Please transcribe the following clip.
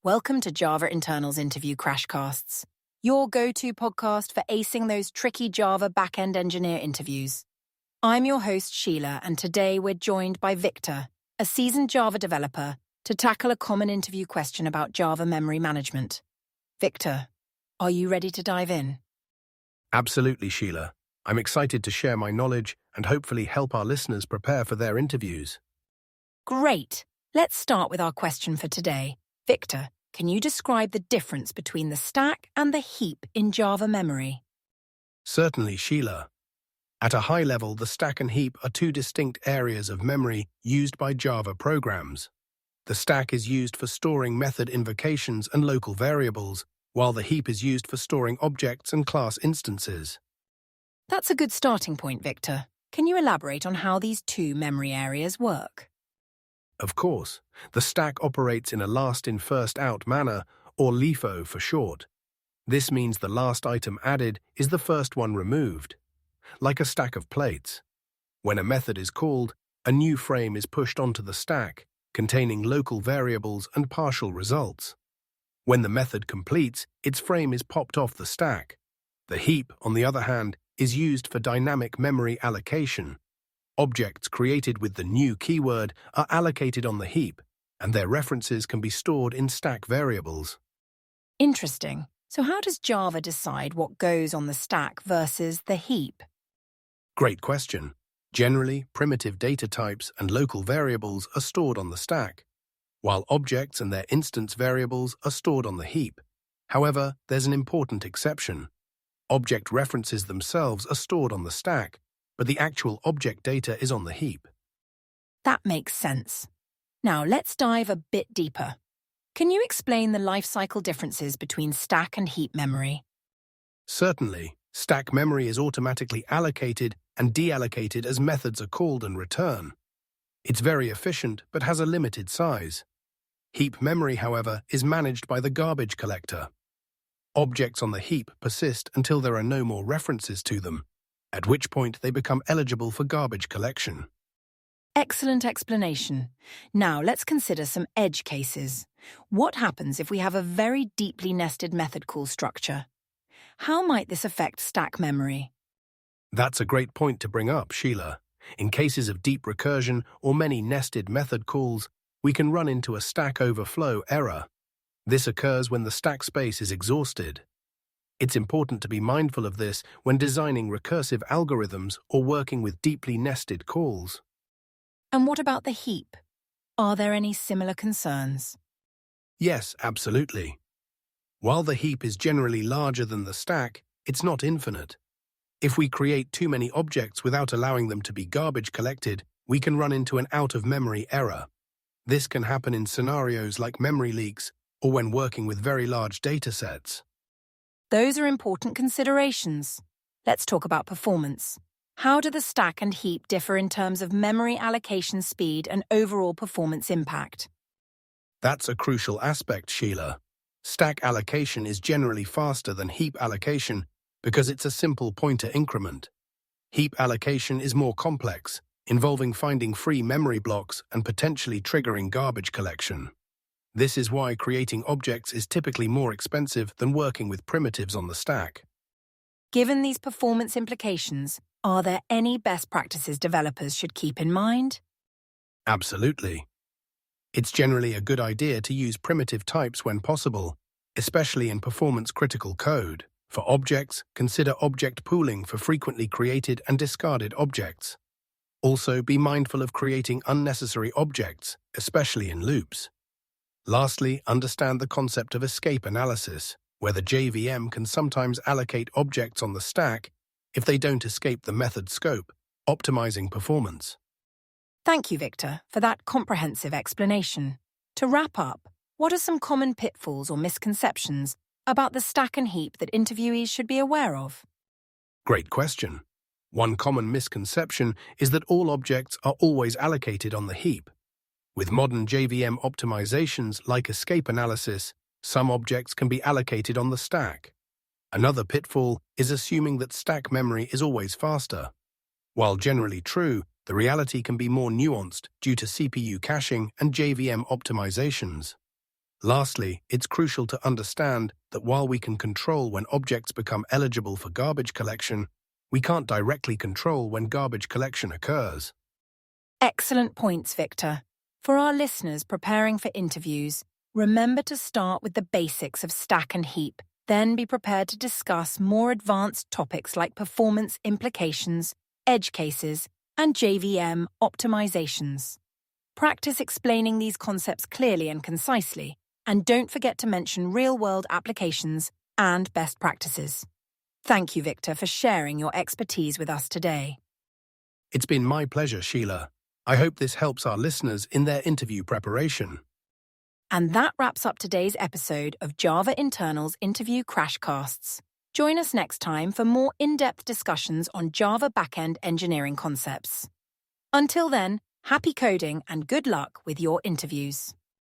Welcome to Java Internals Interview Crashcasts, your go-to podcast for acing those tricky Java backend engineer interviews. I'm your host, Sheila, and today we're joined by Victor, a seasoned Java developer, to tackle a common interview question about Java memory management. Victor, are you ready to dive in? Absolutely, Sheila. I'm excited to share my knowledge and hopefully help our listeners prepare for their interviews. Great! Let's start with our question for today. Victor, can you describe the difference between the stack and the heap in Java memory? Certainly, Sheila. At a high level, the stack and heap are two distinct areas of memory used by Java programs. The stack is used for storing method invocations and local variables, while the heap is used for storing objects and class instances. That's a good starting point, Victor. Can you elaborate on how these two memory areas work? Of course, the stack operates in a last-in-first-out manner, or LIFO for short. This means the last item added is the first one removed, like a stack of plates. When a method is called, a new frame is pushed onto the stack, containing local variables and partial results. When the method completes, its frame is popped off the stack. The heap, on the other hand, is used for dynamic memory allocation. Objects created with the new keyword are allocated on the heap, and their references can be stored in stack variables. Interesting. So how does Java decide what goes on the stack versus the heap? Great question. Generally, primitive data types and local variables are stored on the stack, while objects and their instance variables are stored on the heap. However, there's an important exception. Object references themselves are stored on the stack, but the actual object data is on the heap. That makes sense. Now let's dive a bit deeper. Can you explain the lifecycle differences between stack and heap memory? Certainly, stack memory is automatically allocated and deallocated as methods are called and return. It's very efficient but has a limited size. Heap memory, however, is managed by the garbage collector. Objects on the heap persist until there are no more references to them, at which point they become eligible for garbage collection. Excellent explanation. Now let's consider some edge cases. What happens if we have a very deeply nested method call structure? How might this affect stack memory? That's a great point to bring up, Sheila. In cases of deep recursion or many nested method calls, we can run into a stack overflow error. This occurs when the stack space is exhausted. It's important to be mindful of this when designing recursive algorithms or working with deeply nested calls. And what about the heap? Are there any similar concerns? Yes, absolutely. While the heap is generally larger than the stack, it's not infinite. If we create too many objects without allowing them to be garbage collected, we can run into an out-of-memory error. This can happen in scenarios like memory leaks or when working with very large datasets. Those are important considerations. Let's talk about performance. How do the stack and heap differ in terms of memory allocation speed and overall performance impact? That's a crucial aspect, Sheila. Stack allocation is generally faster than heap allocation because it's a simple pointer increment. Heap allocation is more complex, involving finding free memory blocks and potentially triggering garbage collection. This is why creating objects is typically more expensive than working with primitives on the stack. Given these performance implications, are there any best practices developers should keep in mind? Absolutely. It's generally a good idea to use primitive types when possible, especially in performance-critical code. For objects, consider object pooling for frequently created and discarded objects. Also, be mindful of creating unnecessary objects, especially in loops. Lastly, understand the concept of escape analysis, where the JVM can sometimes allocate objects on the stack if they don't escape the method scope, optimizing performance. Thank you, Victor, for that comprehensive explanation. To wrap up, what are some common pitfalls or misconceptions about the stack and heap that interviewees should be aware of? Great question. One common misconception is that all objects are always allocated on the heap. With modern JVM optimizations like escape analysis, some objects can be allocated on the stack. Another pitfall is assuming that stack memory is always faster. While generally true, the reality can be more nuanced due to CPU caching and JVM optimizations. Lastly, it's crucial to understand that while we can control when objects become eligible for garbage collection, we can't directly control when garbage collection occurs. Excellent points, Victor. For our listeners preparing for interviews, remember to start with the basics of stack and heap, then be prepared to discuss more advanced topics like performance implications, edge cases, and JVM optimizations. Practice explaining these concepts clearly and concisely, and don't forget to mention real-world applications and best practices. Thank you, Victor, for sharing your expertise with us today. It's been my pleasure, Sheila. I hope this helps our listeners in their interview preparation. And that wraps up today's episode of Java Internals Interview Crashcasts. Join us next time for more in-depth discussions on Java backend engineering concepts. Until then, happy coding and good luck with your interviews.